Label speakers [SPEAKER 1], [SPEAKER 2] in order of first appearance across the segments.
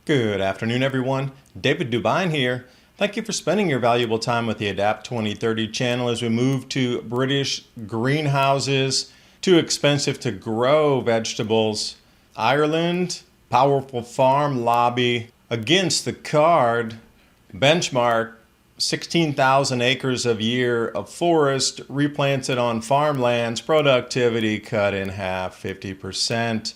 [SPEAKER 1] Good afternoon, everyone. David Dubine here. Thank you for spending your valuable time with the Adapt 2030 channel as we move to British greenhouses. Too expensive to grow vegetables. Ireland, powerful farm lobby against the card. Benchmark 16,000 acres of year of forest replanted on farmlands. Productivity cut in half, 50%.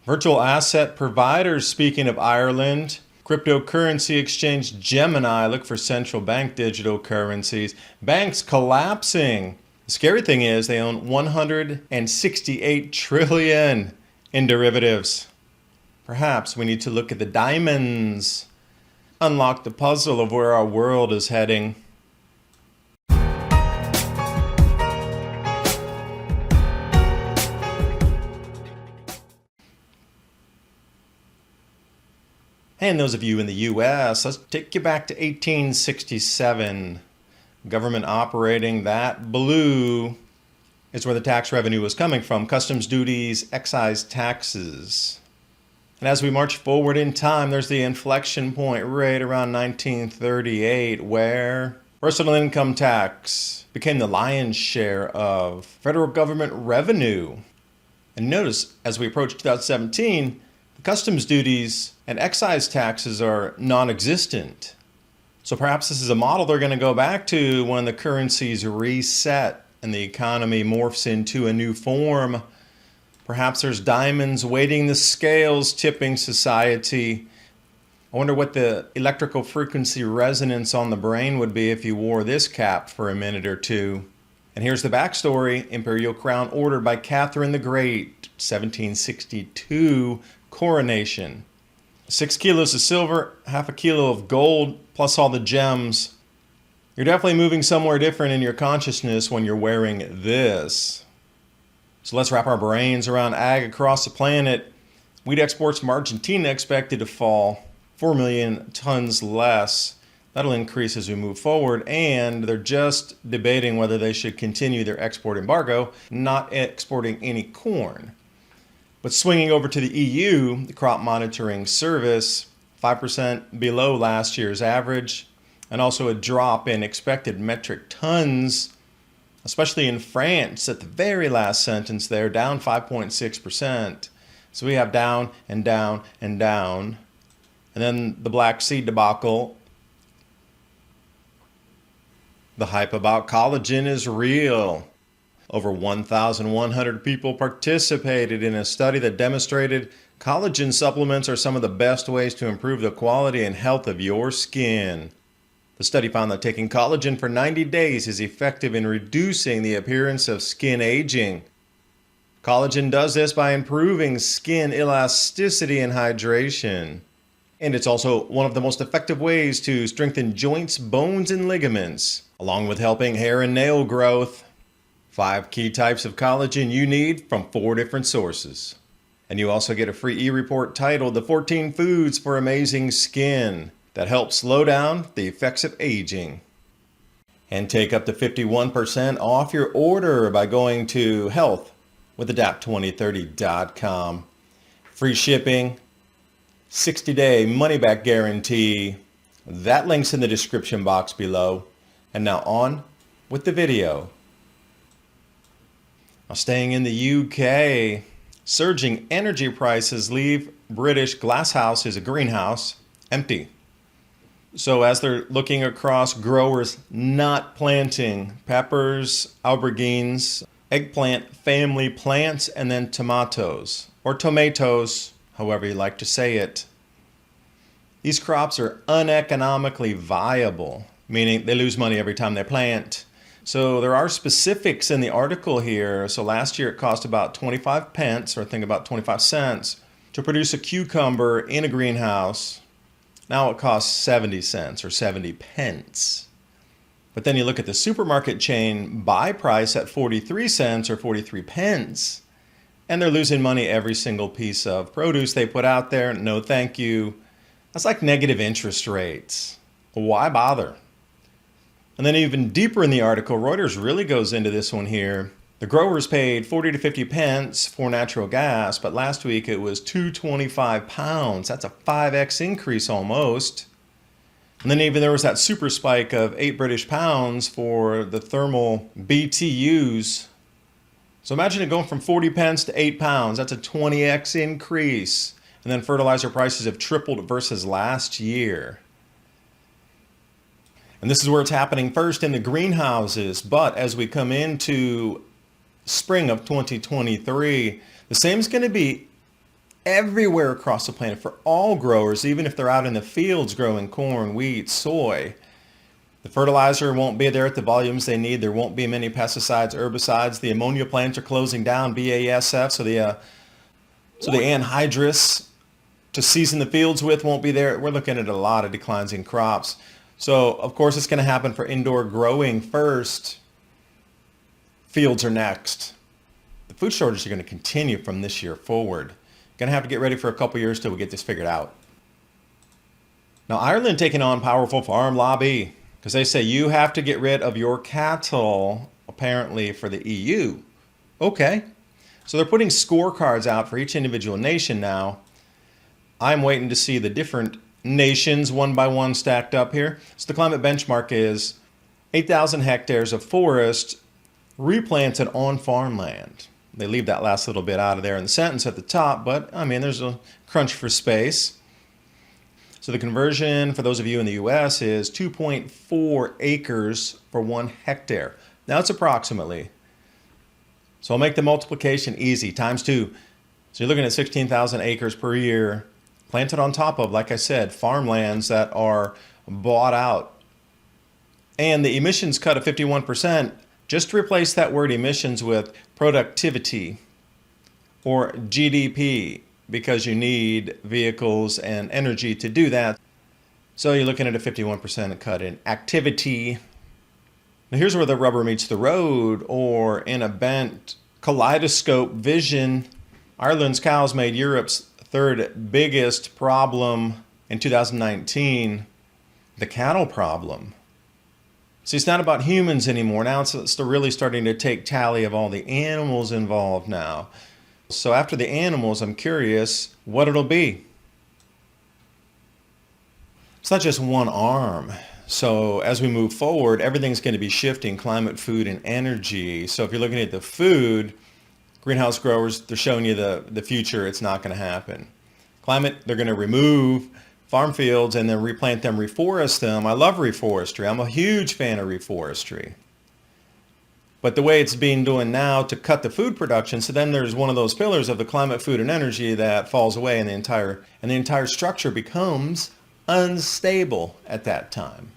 [SPEAKER 1] Virtual asset providers, speaking of Ireland, cryptocurrency exchange Gemini, look for central bank digital currencies. Banks collapsing. The scary thing is they own 168 trillion in derivatives. Perhaps we need to look at the diamonds, unlock the puzzle of where our world is heading. And those of you in the U.S., let's take you back to 1867. Government operating that blue is where the tax revenue was coming from. Customs duties, excise taxes. And as we march forward in time, there's the inflection point right around 1938 where personal income tax became the lion's share of federal government revenue. And notice, as we approach 2017, customs duties and excise taxes are non-existent. So perhaps this is a model they're going to go back to when the currencies reset and the economy morphs into a new form. Perhaps there's diamonds weighting the scales, tipping society. I wonder what the electrical frequency resonance on the brain would be if you wore this cap for a minute or two. And here's the backstory. Imperial crown ordered by Catherine the Great, 1762. Coronation. 6 kilos of silver, half a kilo of gold, plus all the gems. You're definitely moving somewhere different in your consciousness when you're wearing this. So let's wrap our brains around ag across the planet. Wheat exports from Argentina expected to fall 4 million tons less. That'll increase as we move forward, and they're just debating whether they should continue their export embargo, not exporting any corn. But swinging over to the EU, the crop monitoring service, 5% below last year's average, and also a drop in expected metric tons, especially in France at the very last sentence there, down 5.6%. So we have down and down and down. And then the Black Sea debacle. The hype about collagen is real. Over 1,100 people participated in a study that demonstrated collagen supplements are some of the best ways to improve the quality and health of your skin. The study found that taking collagen for 90 days is effective in reducing the appearance of skin aging. Collagen does this by improving skin elasticity and hydration. And it's also one of the most effective ways to strengthen joints, bones, and ligaments, along with helping hair and nail growth. 5 key types of collagen you need from 4 different sources. And you also get a free e-report titled The 14 Foods for Amazing Skin that help slow down the effects of aging. And take up to 51% off your order by going to healthwithadapt2030.com. Free shipping, 60-day money-back guarantee. That link's in the description box below. And now on with the video. Staying in the UK, surging energy prices leave British glasshouses, a greenhouse, empty. So as they're looking across growers not planting peppers, aubergines, eggplant family plants, and then tomatoes, or tomatoes, however you like to say it. These crops are uneconomically viable, meaning they lose money every time they plant. So there are specifics in the article here. So last year it cost about 25 pence, or I think about 25 cents, to produce a cucumber in a greenhouse. Now it costs 70 cents or 70 pence. But then you look at the supermarket chain buy price at 43 cents or 43 pence, and they're losing money every single piece of produce they put out there. No thank you. That's like negative interest rates. Why bother? And then even deeper in the article, Reuters really goes into this one here. The growers paid 40 to 50 pence for natural gas, but last week it was £2.25. That's a 5x increase almost. And then even there was that super spike of 8 British pounds for the thermal BTUs. So imagine it going from 40 pence to 8 pounds. That's a 20x increase. And then fertilizer prices have tripled versus last year. And this is where it's happening first in the greenhouses. But as we come into spring of 2023, the same is going to be everywhere across the planet for all growers, even if they're out in the fields growing corn, wheat, soy. The fertilizer won't be there at the volumes they need. There won't be many pesticides, herbicides. The ammonia plants are closing down, VASF, so the anhydrous to season the fields with won't be there. We're looking at a lot of declines in crops. So, of course, it's going to happen for indoor growing first. Fields are next. The food shortages are going to continue from this year forward. Going to have to get ready for a couple years till we get this figured out. Now, Ireland taking on powerful farm lobby because they say you have to get rid of your cattle, apparently, for the EU. Okay. So they're putting scorecards out for each individual nation now. I'm waiting to see the different nations one by one stacked up here. So the climate benchmark is 8,000 hectares of forest replanted on farmland. They leave that last little bit out of there in the sentence at the top, but I mean, there's a crunch for space. So the conversion for those of you in the US is 2.4 acres for 1 hectare. Now it's approximately. So I'll make the multiplication easy, times 2. So you're looking at 16,000 acres per year planted on top of, like I said, farmlands that are bought out. And the emissions cut of 51%, just replace that word emissions with productivity or GDP because you need vehicles and energy to do that. So you're looking at a 51% cut in activity. Now here's where the rubber meets the road, or in a bent kaleidoscope vision, Ireland's cows made Europe's 3rd biggest problem in 2019, the cattle problem. See, it's not about humans anymore. Now it's really starting to take tally of all the animals involved now. So after the animals, I'm curious what it'll be. It's not just one arm. So as we move forward, everything's going to be shifting: climate, food, and energy. So if you're looking at the food, greenhouse growers, they're showing you the future. It's not going to happen. Climate, they're going to remove farm fields and then replant them, reforest them. I love reforestry. I'm a huge fan of reforestry. But the way it's being done now to cut the food production, so then there's one of those pillars of the climate, food, and energy that falls away, and the entire structure becomes unstable at that time.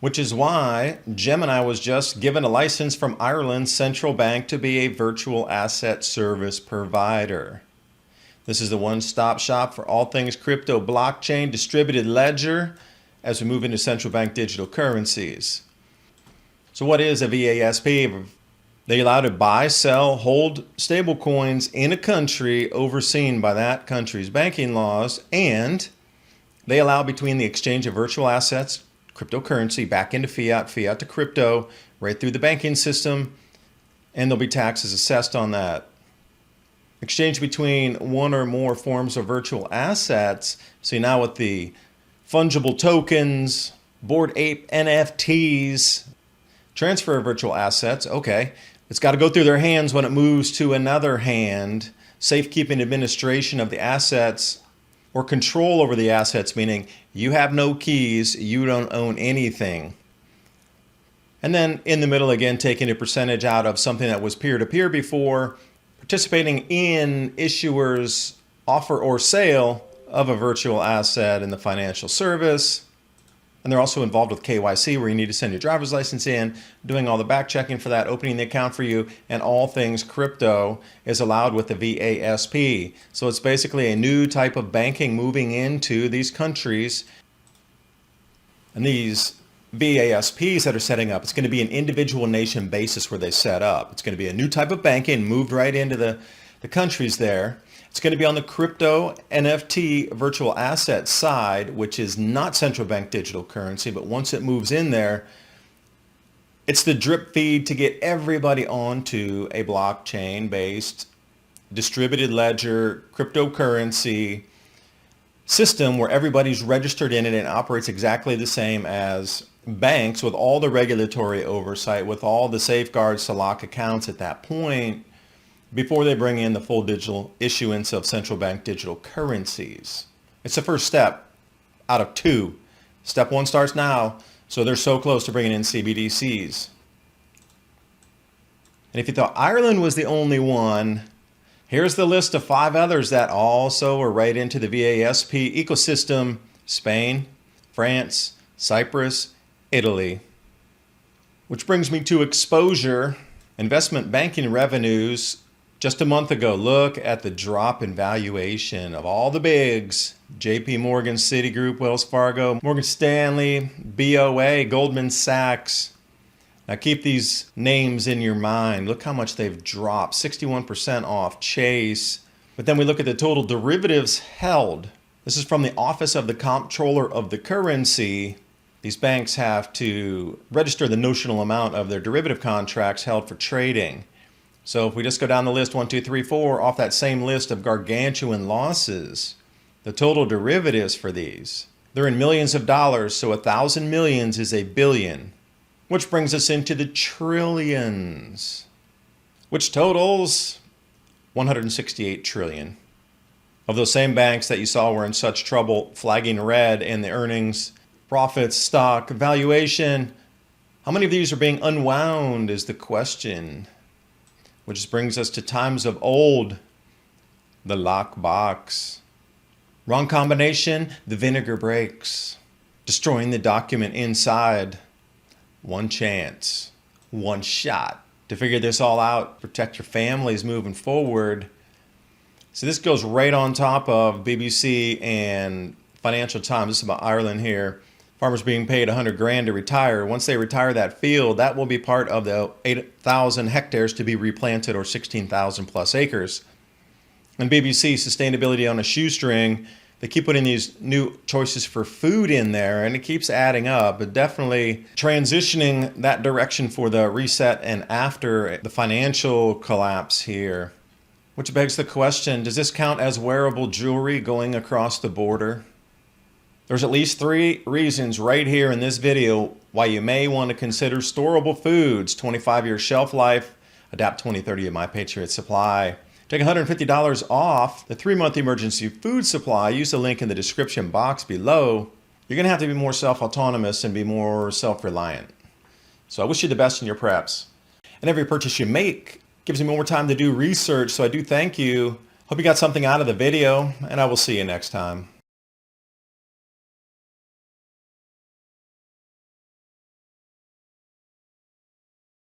[SPEAKER 1] Which is why Gemini was just given a license from Ireland's central bank to be a virtual asset service provider. This is the one-stop shop for all things crypto, blockchain, distributed ledger as we move into central bank digital currencies. So what is a VASP? They allow to buy, sell, hold stable coins in a country overseen by that country's banking laws, and they allow between the exchange of virtual assets, cryptocurrency, back into fiat, fiat to crypto, right through the banking system, and there'll be taxes assessed on that. Exchange between one or more forms of virtual assets. See, now with the fungible tokens, Bored Ape NFTs, transfer of virtual assets, okay. It's got to go through their hands when it moves to another hand. Safekeeping administration of the assets or control over the assets, meaning you have no keys, you don't own anything. And then in the middle, again, taking a percentage out of something that was peer-to-peer before, participating in issuers' offer or sale of a virtual asset in the financial service. And they're also involved with KYC, where you need to send your driver's license in, doing all the back checking for that, opening the account for you, and all things crypto is allowed with the VASP. So it's basically a new type of banking moving into these countries. And these VASPs that are setting up, it's going to be an individual nation basis where they set up. It's going to be a new type of banking moved right into the countries there. It's going to be on the crypto NFT virtual asset side, which is not central bank digital currency, but once it moves in there, It's the drip feed to get everybody onto a blockchain-based distributed ledger cryptocurrency system where everybody's registered in it and operates exactly the same as banks, with all the regulatory oversight, with all the safeguards to lock accounts at that point before they bring in the full digital issuance of central bank digital currencies. It's the first step out of 2. Step 1 starts now, so they're so close to bringing in CBDCs. And if you thought Ireland was the only one, here's the list of 5 others that also are right into the VASP ecosystem: Spain, France, Cyprus, Italy. Which brings me to exposure. Investment banking revenues just a month ago. Look at the drop in valuation of all the bigs: JP Morgan, Citigroup, Wells Fargo, Morgan Stanley, BOA, Goldman Sachs. Now keep these names in your mind. Look how much they've dropped, 61% off. Chase. But then we look at the total derivatives held. This is from the Office of the Comptroller of the Currency. These banks have to register the notional amount of their derivative contracts held for trading. So if we just go down the list, 1, 2, 3, 4, off that same list of gargantuan losses, the total derivatives for these, they're in millions of dollars. So 1,000 millions is a billion. Which brings us into the trillions, which totals 168 trillion. Of those same banks that you saw were in such trouble, flagging red in the earnings, profits, stock, valuation, how many of these are being unwound is the question. Which brings us to times of old, the lockbox. Wrong combination, the vinegar breaks, destroying the document inside. One chance, one shot to figure this all out, protect your families moving forward. So this goes right on top of BBC and Financial Times. This is about Ireland here. Farmers being paid 100 grand to retire. Once they retire that field, that will be part of the 8,000 hectares to be replanted, or 16,000 plus acres. And BBC, sustainability on a shoestring. They keep putting these new choices for food in there, and it keeps adding up, but definitely transitioning that direction for the reset and after the financial collapse here. Which begs the question, does this count as wearable jewelry going across the border? There's at least 3 reasons right here in this video why you may want to consider storable foods: 25-year shelf life, Adapt 2030 of My Patriot Supply. Take $150 off the 3-month emergency food supply. Use the link in the description box below. You're going to have to be more self-autonomous and be more self-reliant. So I wish you the best in your preps. And every purchase you make gives me more time to do research, so I do thank you. Hope you got something out of the video, and I will see you next time.